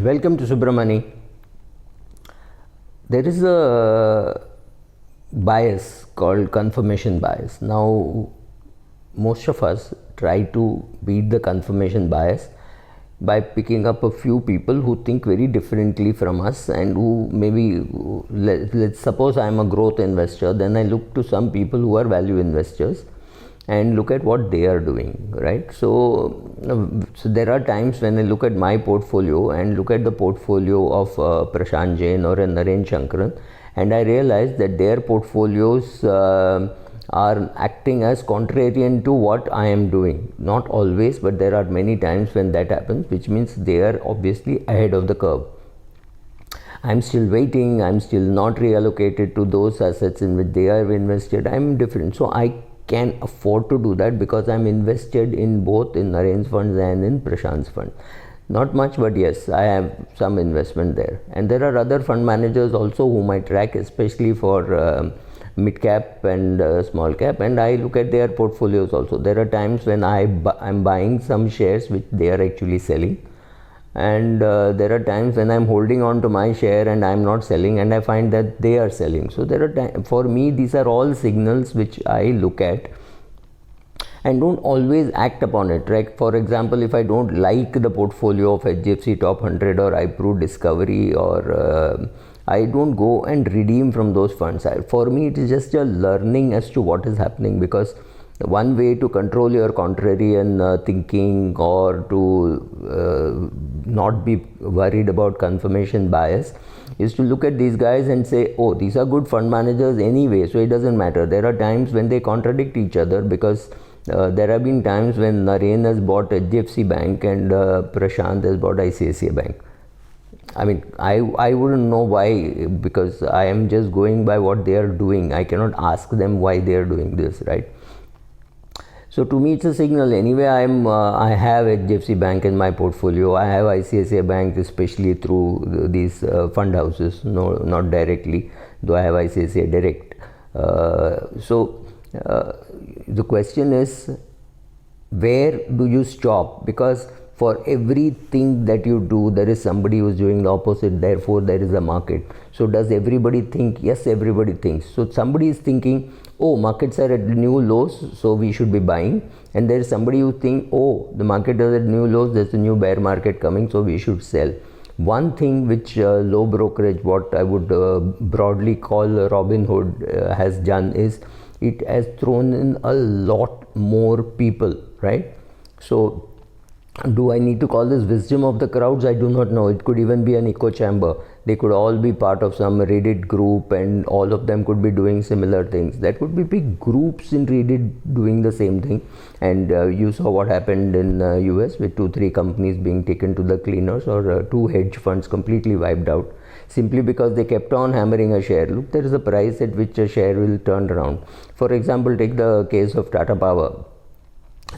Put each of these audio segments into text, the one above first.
Welcome to Subramani. There is a bias called confirmation bias. Now, most of us try to beat the confirmation bias by picking up a few people who think very differently from us and who maybe, let's suppose I am a growth investor, then I look to some people who are value investors and look at what they are doing, right? So there are times when I look at my portfolio and look at the portfolio of Prashant Jain or Naren Shankaran, and I realize that their portfolios are acting as contrarian to what I am doing. Not always, but there are many times when that happens, which means they are obviously ahead of the curve. I'm still waiting, I'm still not reallocated to those assets in which they have invested. I'm different. So I can afford to do that because I'm invested in both in Naren's funds and in Prashant's fund. Not much, but yes, I have some investment there. And there are other fund managers also whom I track, especially for mid cap and small cap, and I look at their portfolios also. There are times when I'm buying some shares which they are actually selling, and there are times when I'm holding on to my share and I'm not selling, and I find that they are selling. So there are times, for me, these are all signals which I look at and don't always act upon it, right? For example, if I don't like the portfolio of HDFC Top 100 or iPro Discovery, or I don't go and redeem from those funds. For me, it is just a learning as to what is happening, because one way to control your contrarian thinking, or to not be worried about confirmation bias, is to look at these guys and say, oh, these are good fund managers anyway, so it doesn't matter. There are times when they contradict each other, because there have been times when Naren has bought HDFC Bank and Prashant has bought ICICI Bank. I mean, I wouldn't know why, because I am just going by what they are doing. I cannot ask them why they are doing this, right? So to me, it's a signal. Anyway, I have HDFC Bank in my portfolio. I have ICICI Bank, especially through these fund houses. No, not directly, though I have ICICI Direct. The question is, where do you stop? Because for everything that you do, there is somebody who is doing the opposite. Therefore, there is a market. So does everybody think? Yes, everybody thinks. So somebody is thinking, oh, markets are at new lows, so we should be buying. And there is somebody who thinks, oh, the market is at new lows, there's a new bear market coming, so we should sell. One thing which low brokerage, what I would broadly call Robinhood, has done is it has thrown in a lot more people, right? So do I need to call this wisdom of the crowds? I do not know. It could even be an echo chamber. They could all be part of some Reddit group, and all of them could be doing similar things. There could be big groups in Reddit doing the same thing. And you saw what happened in US with 2-3 companies being taken to the cleaners, or 2 hedge funds completely wiped out, simply because they kept on hammering a share. Look, there is a price at which a share will turn around. For example, take the case of Tata Power.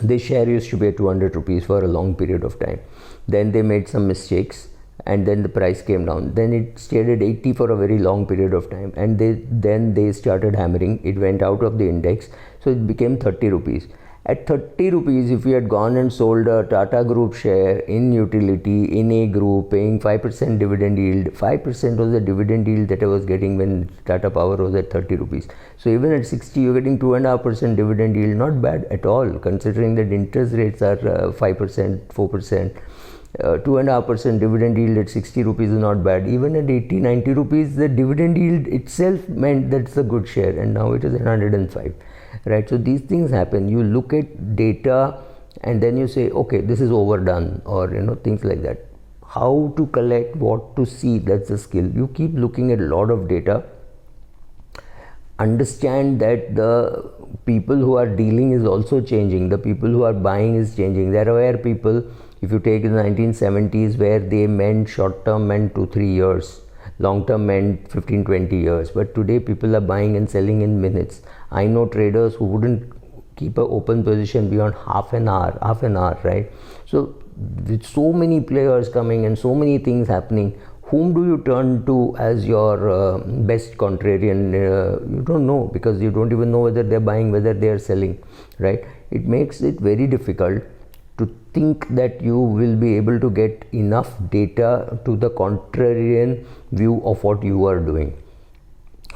This share used to be at 200 rupees for a long period of time. Then they made some mistakes, and then the price came down. Then it stayed at 80 for a very long period of time, and then they started hammering. It went out of the index, so it became 30 rupees. At 30 rupees, if we had gone and sold a Tata Group share in utility, in a group, paying 5% dividend yield, 5% was the dividend yield that I was getting when Tata Power was at 30 rupees. So even at 60, you're getting 2.5% dividend yield, not bad at all, considering that interest rates are 5%, 4%. 2.5% dividend yield at 60 rupees is not bad. Even at 80, 90 rupees, the dividend yield itself meant that's a good share, and now it is at 105. Right? So these things happen. You look at data and then you say, okay, this is overdone, or things like that. How to collect, what to see, that's the skill. You keep looking at a lot of data. Understand that the people who are dealing is also changing. The people who are buying is changing. There were people, if you take the 1970s, where they meant short term meant 2-3 years. Long term meant 15-20 years, but today people are buying and selling in minutes. I know traders who wouldn't keep an open position beyond half an hour, right? So with so many players coming and so many things happening, whom do you turn to as your best contrarian? You don't know, because you don't even know whether they're buying, whether they're selling, right? It makes it very difficult to think that you will be able to get enough data to the contrarian view of what you are doing.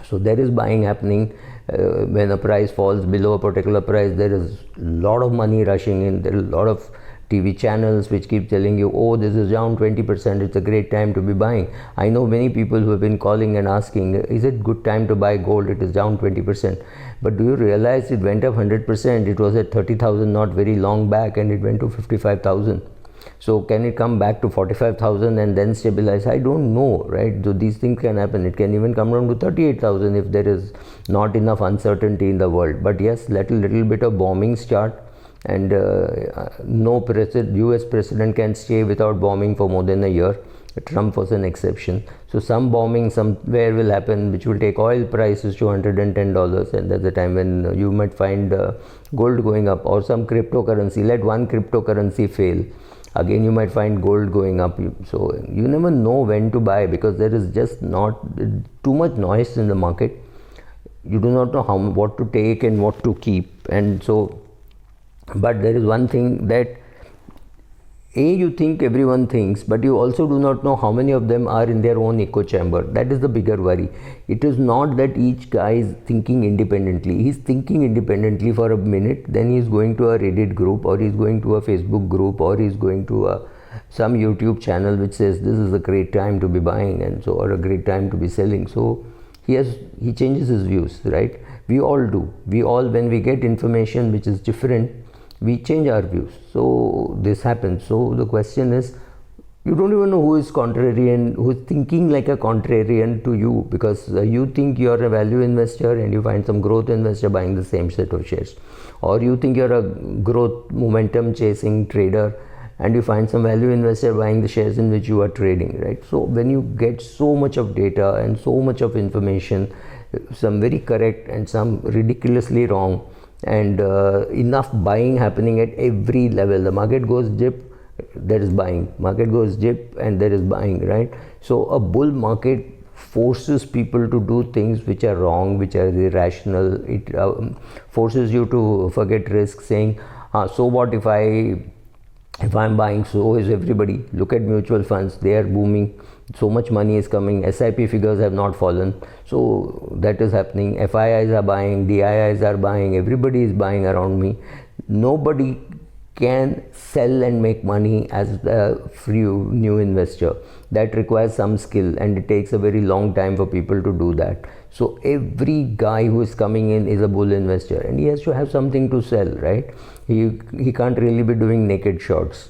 So there is buying happening. When a price falls below a particular price, there is a lot of money rushing in. There are a lot of TV channels which keep telling you, oh, this is down 20%, it's a great time to be buying. I know many people who have been calling and asking, is it good time to buy gold? It is down 20%. But do you realize it went up 100%? It was at 30,000 not very long back, and it went to 55,000. So can it come back to 45,000 and then stabilize? I don't know, right? So these things can happen. It can even come down to 38,000 if there is not enough uncertainty in the world. But yes, little bit of bombing start, and no US president can stay without bombing for more than a year. Trump was an exception. So some bombing somewhere will happen, which will take oil prices to $110, and that's the time when you might find gold going up, or some cryptocurrency. Let one cryptocurrency fail, again you might find gold going up. So you never know when to buy, because there is just not too much noise in the market. You do not know what to take and what to keep. And so, but there is one thing that you think everyone thinks, but you also do not know how many of them are in their own echo chamber. That is the bigger worry. It is not that each guy is thinking independently. He's thinking independently for a minute, then he's going to a Reddit group, or he's going to a Facebook group, or he's going to some YouTube channel which says this is a great time to be buying, and so, or a great time to be selling. So he changes his views, right? We all do. We all, when we get information which is different, we change our views. So this happens. So the question is, you don't even know who is contrarian, who is thinking like a contrarian to you, because you think you're a value investor and you find some growth investor buying the same set of shares, or you think you're a growth momentum chasing trader and you find some value investor buying the shares in which you are trading, right? So when you get so much of data and so much of information, some very correct and some ridiculously wrong, and enough buying happening at every level. The market goes dip, there is buying. Market goes dip and there is buying, right? So a bull market forces people to do things which are wrong, which are irrational. It forces you to forget risk, saying, so what if I'm buying, so is everybody. Look at mutual funds, they are booming. So much money is coming. SIP figures have not fallen. So that is happening. FIIs are buying, DIIs are buying, everybody is buying around me. Nobody can sell and make money as a free new investor. That requires some skill, and it takes a very long time for people to do that. So every guy who is coming in is a bull investor, and he has to have something to sell, right? He can't really be doing naked shorts.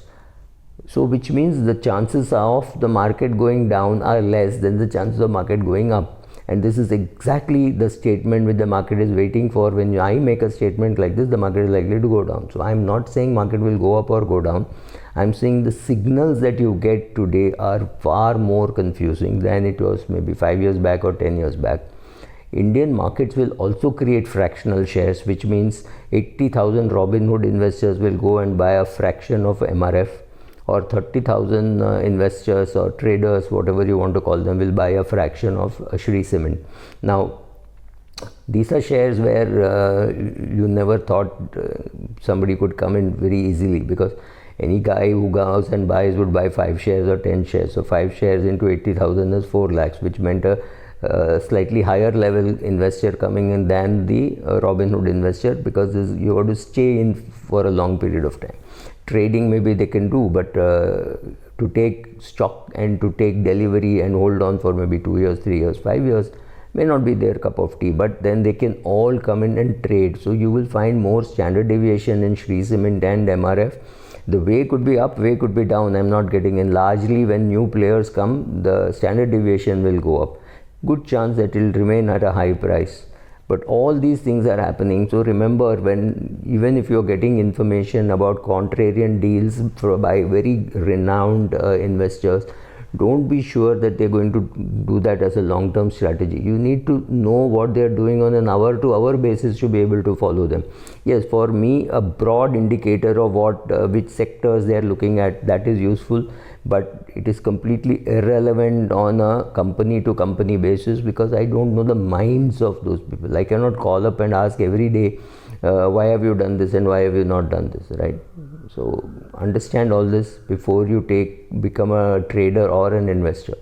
So which means the chances of the market going down are less than the chances of market going up. And this is exactly the statement which the market is waiting for. When I make a statement like this, the market is likely to go down. So I'm not saying market will go up or go down. I'm saying the signals that you get today are far more confusing than it was maybe 5 years back or 10 years back. Indian markets will also create fractional shares, which means 80,000 Robinhood investors will go and buy a fraction of MRF, or 30,000 investors or traders, whatever you want to call them, will buy a fraction of Shree Cement. Now, these are shares where you never thought somebody could come in very easily, because any guy who goes and buys would buy 5 shares or 10 shares. So 5 shares into 80,000 is 4 lakhs, which meant a slightly higher level investor coming in than the Robinhood investor, because you have to stay in for a long period of time. Trading maybe they can do, but to take stock and to take delivery and hold on for maybe 2 years, 3 years, 5 years may not be their cup of tea. But then they can all come in and trade. So you will find more standard deviation in Shree Cement and MRF. The way could be up, way could be down. I'm not getting in. Largely when new players come, the standard deviation will go up. Good chance that it will remain at a high price. But all these things are happening. So remember, even if you're getting information about contrarian deals by very renowned investors, don't be sure that they're going to do that as a long-term strategy. You need to know what they're doing on an hour-to-hour basis to be able to follow them. Yes, for me, a broad indicator of which sectors they're looking at, that is useful, but it is completely irrelevant on a company-to-company basis, because I don't know the minds of those people. I cannot call up and ask every day, why have you done this and why have you not done this, right? So understand all this before you become a trader or an investor,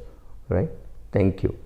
right? Thank you.